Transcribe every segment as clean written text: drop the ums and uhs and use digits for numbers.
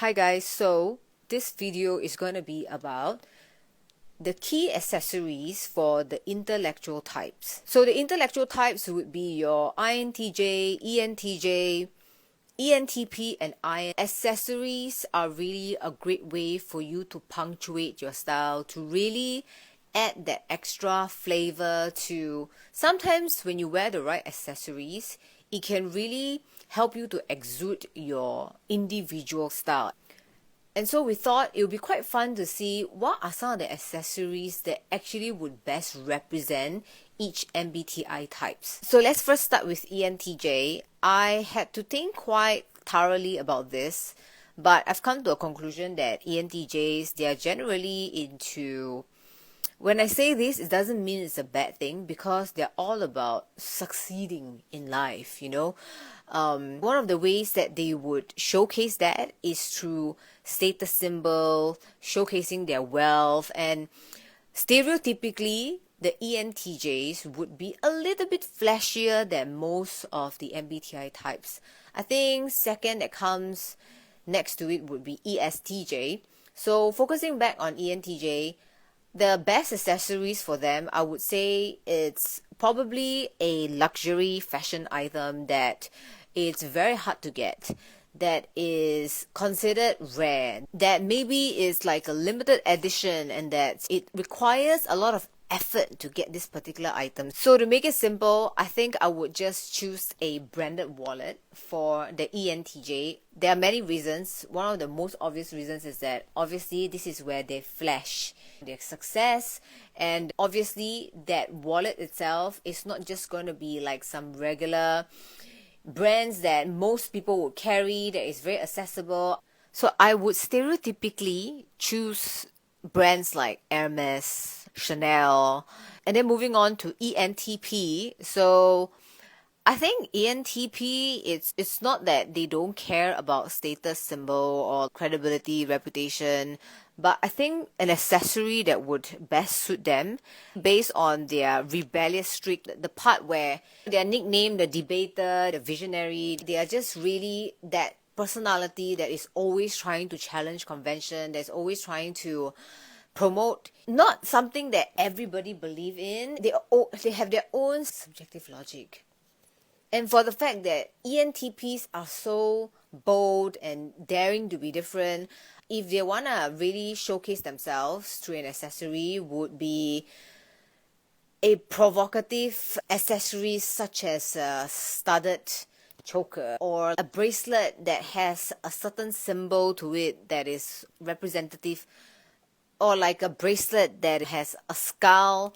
Hi guys, so this video is going to be about the key accessories for the intellectual types. So the intellectual types would be your INTJ, ENTJ, ENTP and IN. Accessories are really a great way for you to punctuate your style, to really add that extra flavor to. Sometimes when you wear the right accessories, it can really help you to exude your individual style. And so we thought it would be quite fun to see what are some of the accessories that actually would best represent each MBTI types. So let's first start with ENTJ. I had to think quite thoroughly about this, but I've come to a conclusion that ENTJs, they are generally into... When I say this, it doesn't mean it's a bad thing because they're all about succeeding in life, you know. One of the ways that they would showcase that is through status symbol, showcasing their wealth, and stereotypically, the ENTJs would be a little bit flashier than most of the MBTI types. I think second that comes next to it would be ESTJ. So focusing back on ENTJ, the best accessories for them, I would say it's probably a luxury fashion item that it's very hard to get, that is considered rare, that maybe is like a limited edition, and that it requires a lot of effort to get this particular item. So to make it simple, I think I would just choose a branded wallet for the ENTJ. There are many reasons. One of the most obvious reasons is that obviously this is where they flash their success, and obviously that wallet itself is not just going to be like some regular brands that most people would carry, that is very accessible. So I would stereotypically choose brands like Hermes, Chanel, and then moving on to ENTP. So I think ENTP, it's not that they don't care about status symbol or credibility, reputation, but I think an accessory that would best suit them based on their rebellious streak, the part where they are nicknamed the debater, the visionary, they are just really that personality that is always trying to challenge convention, that's always trying to promote not something that everybody believe in. They have their own subjective logic. And for the fact that ENTPs are so bold and daring to be different, if they want to really showcase themselves through an accessory, would be a provocative accessory such as a studded choker or a bracelet that has a certain symbol to it that is representative, or like a bracelet that has a skull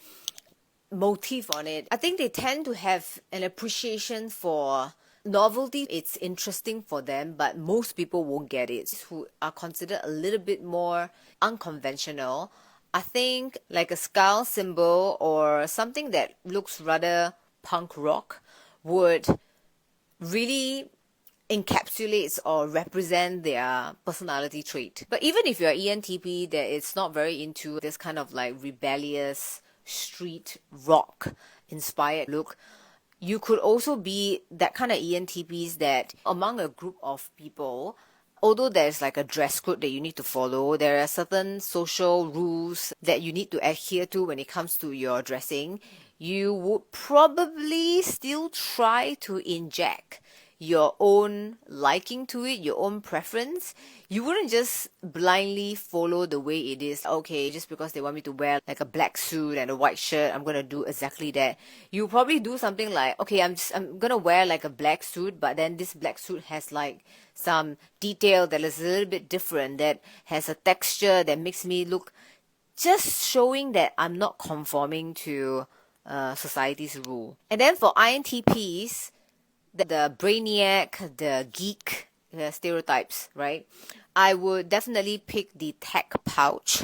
motif on it. I think they tend to have an appreciation for novelty. It's interesting for them, but most people won't get it. Who are considered a little bit more unconventional, I think like a skull symbol or something that looks rather punk rock would really encapsulates or represent their personality trait. But even if you're ENTP that is not very into this kind of like rebellious street rock inspired look, you could also be that kind of ENTPs that among a group of people, although there's like a dress code that you need to follow, there are certain social rules that you need to adhere to when it comes to your dressing, you would probably still try to inject your own liking to it, your own preference. You wouldn't just blindly follow the way it is. Okay, just because they want me to wear like a black suit and a white shirt, I'm gonna do exactly that. You probably do something like, okay, I'm gonna wear like a black suit, but then this black suit has like some detail that is a little bit different, that has a texture that makes me look, just showing that I'm not conforming to society's rule. And then for INTPs, the brainiac, the geek, the stereotypes, right? I would definitely pick the tech pouch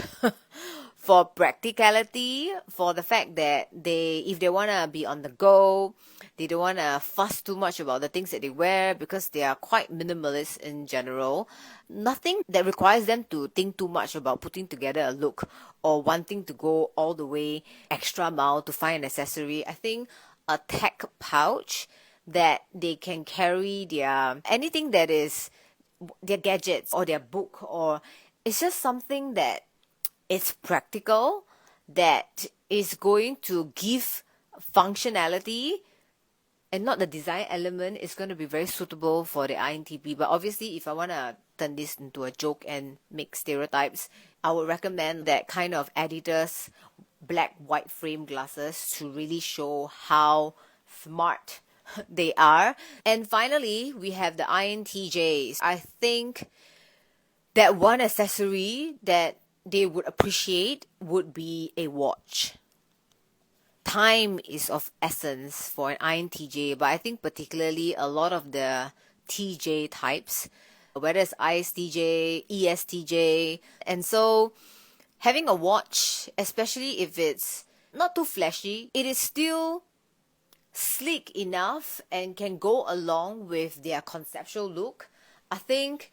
for practicality, for the fact that if they want to be on the go, they don't want to fuss too much about the things that they wear because they are quite minimalist in general. Nothing that requires them to think too much about putting together a look or wanting to go all the way extra mile to find an accessory. I think a tech pouch that they can carry their anything that is their gadgets or their book, or it's just something that is practical, that is going to give functionality and not the design element, is going to be very suitable for the INTP. But obviously, if I want to turn this into a joke and make stereotypes, I would recommend that kind of Editor's black white frame glasses to really show how smart they are. And finally, we have the INTJs. I think that one accessory that they would appreciate would be a watch. Time is of essence for an INTJ, but I think particularly a lot of the TJ types, whether it's ISTJ, ESTJ, and so having a watch, especially if it's not too flashy, it is still sleek enough and can go along with their conceptual look. I think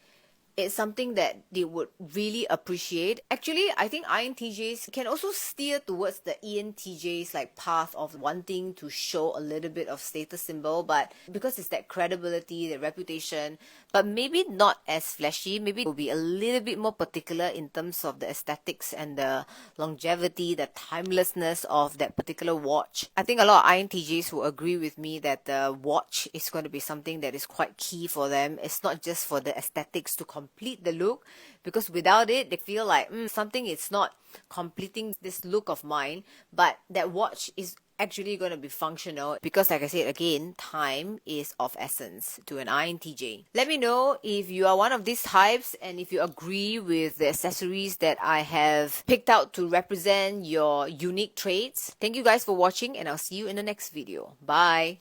it's something that they would really appreciate. Actually, I think INTJs can also steer towards the ENTJs like path of wanting to show a little bit of status symbol, but because it's that credibility, the reputation, but maybe not as flashy. Maybe it will be a little bit more particular in terms of the aesthetics and the longevity, the timelessness of that particular watch. I think a lot of INTJs will agree with me that the watch is going to be something that is quite key for them. It's not just for the aesthetics to complete the look, because without it they feel like something is not completing this look of mine, but that watch is actually going to be functional, because like I said again, time is of essence to an INTJ. Let me know if you are one of these types and if you agree with the accessories that I have picked out to represent your unique traits. Thank you guys for watching, and I'll see you in the next video. Bye.